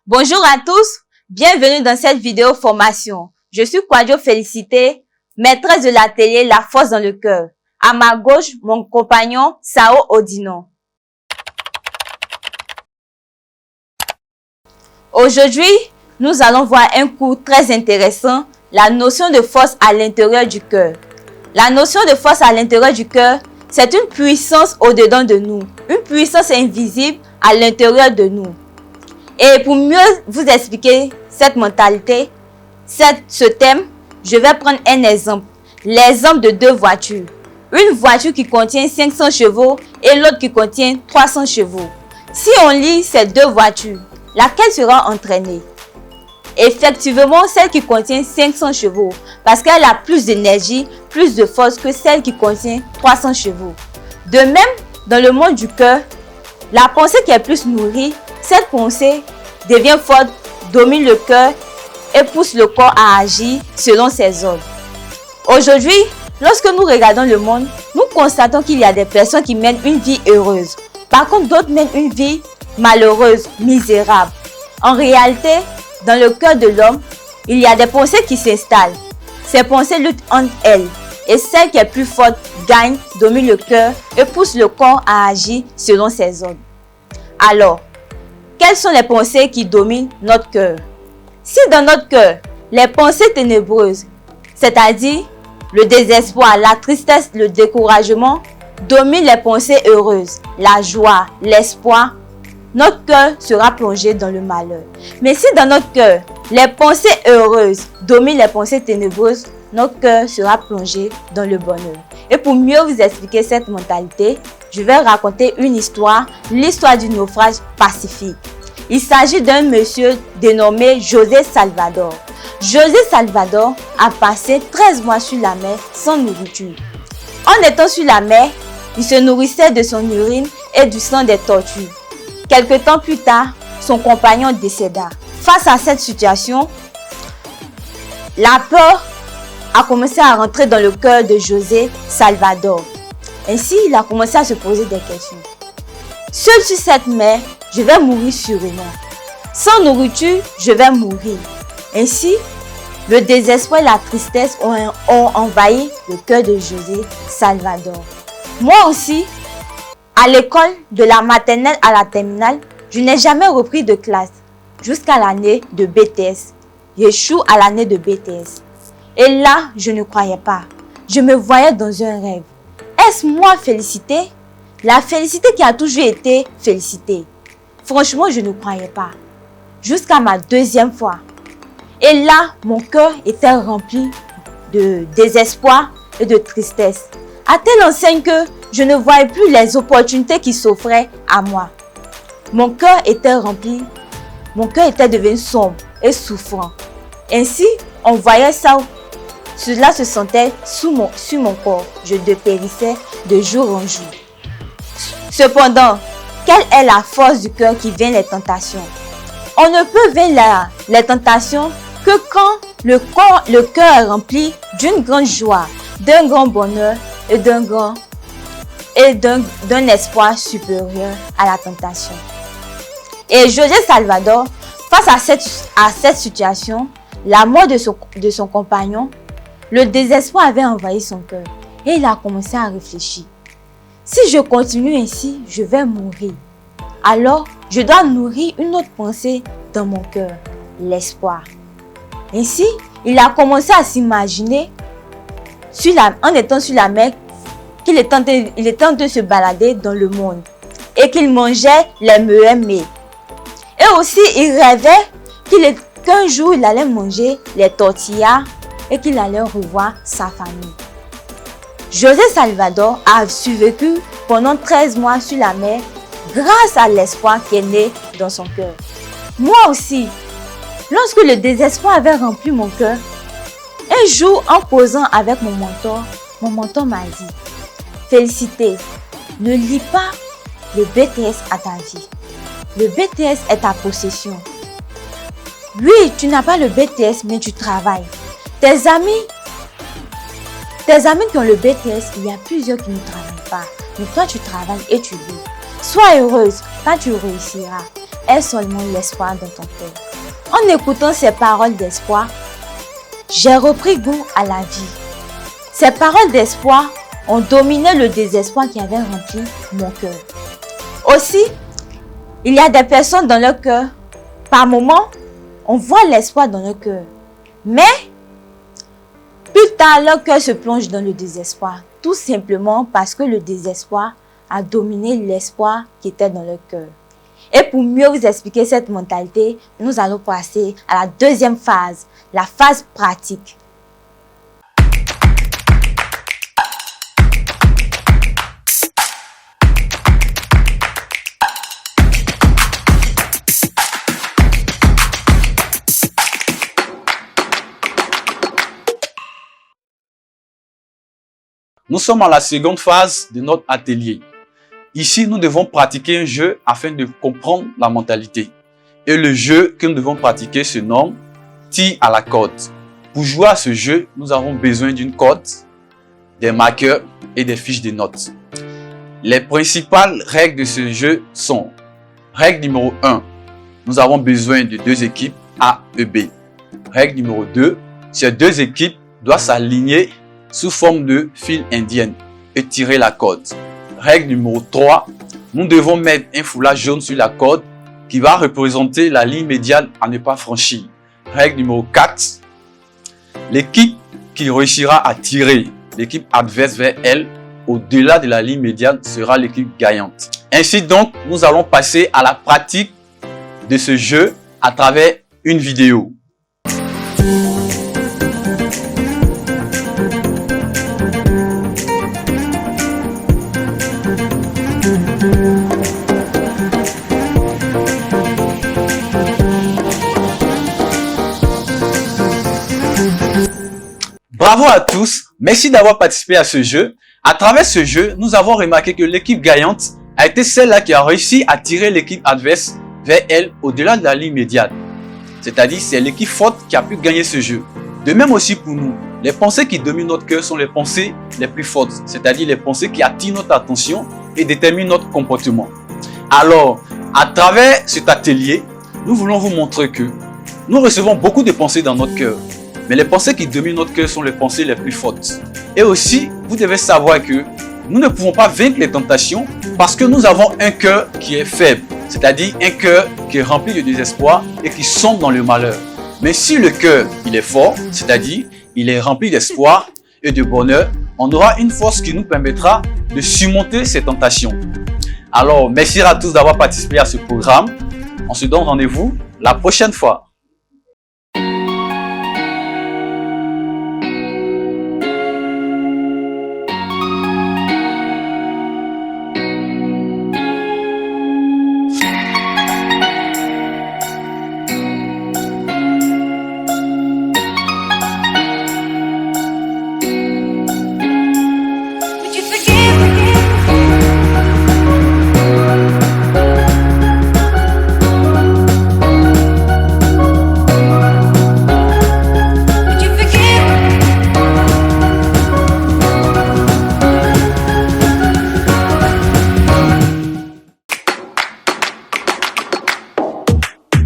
Bonjour à tous, bienvenue dans cette vidéo formation. Je suis Kwadjo Félicité, maîtresse de l'atelier La Force dans le cœur. À ma gauche, mon compagnon Sao Odino. Aujourd'hui, nous allons voir un cours très intéressant, la notion de force à l'intérieur du cœur. La notion de force à l'intérieur du cœur, c'est une puissance au-dedans de nous, une puissance invisible à l'intérieur de nous. Et pour mieux vous expliquer cette mentalité, ce thème, je vais prendre un exemple. L'exemple de deux voitures. Une voiture qui contient 500 chevaux et l'autre qui contient 300 chevaux. Si on lit ces deux voitures, laquelle sera entraînée? Effectivement, celle qui contient 500 chevaux, parce qu'elle a plus d'énergie, plus de force que celle qui contient 300 chevaux. De même, dans le monde du cœur, la pensée qui est plus nourrie, cette pensée devient forte, domine le cœur et pousse le corps à agir selon ses ordres. Aujourd'hui, lorsque nous regardons le monde, nous constatons qu'il y a des personnes qui mènent une vie heureuse. Par contre, d'autres mènent une vie malheureuse, misérable. En réalité, dans le cœur de l'homme, il y a des pensées qui s'installent. Ces pensées luttent entre elles et celle qui est plus forte gagne, domine le cœur et pousse le corps à agir selon ses ordres. Alors, quelles sont les pensées qui dominent notre cœur? Si dans notre cœur, les pensées ténébreuses, c'est-à-dire le désespoir, la tristesse, le découragement, dominent les pensées heureuses, la joie, l'espoir, notre cœur sera plongé dans le malheur. Mais si dans notre cœur, les pensées heureuses dominent les pensées ténébreuses, notre cœur sera plongé dans le bonheur. Et pour mieux vous expliquer cette mentalité, je vais raconter une histoire, l'histoire du naufrage pacifique. Il s'agit d'un monsieur dénommé José Salvador. José Salvador a passé 13 mois sur la mer sans nourriture. En étant sur la mer, il se nourrissait de son urine et du sang des tortues. Quelque temps plus tard, son compagnon décéda. Face à cette situation, la peur a commencé à rentrer dans le cœur de José Salvador. Ainsi, il a commencé à se poser des questions. Seul sur cette mer, je vais mourir sûrement. Sans nourriture, je vais mourir. Ainsi, le désespoir et la tristesse ont envahi le cœur de José Salvador. Moi aussi, à l'école, de la maternelle à la terminale, je n'ai jamais repris de classe jusqu'à l'année de BTS. J'échoue à l'année de BTS. Et là, je ne croyais pas. Je me voyais dans un rêve. Est-ce moi félicité? La félicité qui a toujours été félicité. Franchement, je ne croyais pas. Jusqu'à ma deuxième fois. Et là, mon cœur était rempli de désespoir et de tristesse. À telle enseigne que je ne voyais plus les opportunités qui s'offraient à moi. Mon cœur était rempli, mon cœur était devenu sombre et souffrant. Ainsi, on voyait ça, cela se sentait sur mon corps. Je dépérissais de jour en jour. Cependant, quelle est la force du cœur qui vainc les tentations? On ne peut vaincre les tentations que quand le cœur est rempli d'une grande joie, d'un grand bonheur et d'un espoir supérieur à la tentation. Et José Salvador, face à cette situation, la mort de son compagnon, le désespoir avait envahi son cœur et il a commencé à réfléchir. Si je continue ainsi, je vais mourir. Alors, je dois nourrir une autre pensée dans mon cœur, l'espoir. Ainsi, il a commencé à s'imaginer, en étant sur la mer, qu'il était en train de se balader dans le monde et qu'il mangeait les meilleurs mets. Et aussi, il rêvait qu'un jour, il allait manger les tortillas et qu'il allait revoir sa famille. José Salvador a survécu pendant 13 mois sur la mer grâce à l'espoir qui est né dans son cœur. Moi aussi, lorsque le désespoir avait rempli mon cœur, un jour en causant avec mon mentor m'a dit: Félicité, ne lis pas le BTS à ta vie. Le BTS est ta possession. Oui, tu n'as pas le BTS, mais tu travailles. Tes amis qui ont le BTS, il y a plusieurs qui ne travaillent pas. Mais toi, tu travailles et tu vis. Sois heureuse, quand tu réussiras. est seulement l'espoir dans ton cœur. En écoutant ces paroles d'espoir, j'ai repris goût à la vie. Ces paroles d'espoir ont dominé le désespoir qui avait rempli mon cœur. Aussi, il y a des personnes dans leur cœur, par moments, on voit l'espoir dans leur cœur. Mais, plus tard, leur cœur se plonge dans le désespoir. Tout simplement parce que le désespoir a dominé l'espoir qui était dans leur cœur. Et pour mieux vous expliquer cette mentalité, nous allons passer à la deuxième phase, la phase pratique. Nous sommes à la seconde phase de notre atelier. Ici, nous devons pratiquer un jeu afin de comprendre la mentalité. Et le jeu que nous devons pratiquer se nomme tir à la corde. Pour jouer à ce jeu, nous avons besoin d'une corde, des marqueurs et des fiches de notes. Les principales règles de ce jeu sont: règle numéro 1, nous avons besoin de deux équipes A et B. Règle numéro 2, ces deux équipes doivent s'aligner sous forme de file indienne et tirer la corde. Règle numéro 3, nous devons mettre un foulard jaune sur la corde qui va représenter la ligne médiane à ne pas franchir. Règle numéro 4, l'équipe qui réussira à tirer l'équipe adverse vers elle au-delà de la ligne médiane sera l'équipe gagnante. Ainsi donc, nous allons passer à la pratique de ce jeu à travers une vidéo. Bravo à tous, merci d'avoir participé à ce jeu. À travers ce jeu, nous avons remarqué que l'équipe gagnante a été celle-là qui a réussi à tirer l'équipe adverse vers elle au-delà de la ligne médiane. C'est-à-dire, c'est l'équipe forte qui a pu gagner ce jeu. De même aussi pour nous, les pensées qui dominent notre cœur sont les pensées les plus fortes, c'est-à-dire les pensées qui attirent notre attention et déterminent notre comportement. Alors, à travers cet atelier, nous voulons vous montrer que nous recevons beaucoup de pensées dans notre cœur. Mais les pensées qui dominent notre cœur sont les pensées les plus fortes. Et aussi, vous devez savoir que nous ne pouvons pas vaincre les tentations parce que nous avons un cœur qui est faible. C'est-à-dire un cœur qui est rempli de désespoir et qui sombre dans le malheur. Mais si le cœur il est fort, c'est-à-dire il est rempli d'espoir et de bonheur, on aura une force qui nous permettra de surmonter ces tentations. Alors, merci à tous d'avoir participé à ce programme. On se donne rendez-vous la prochaine fois.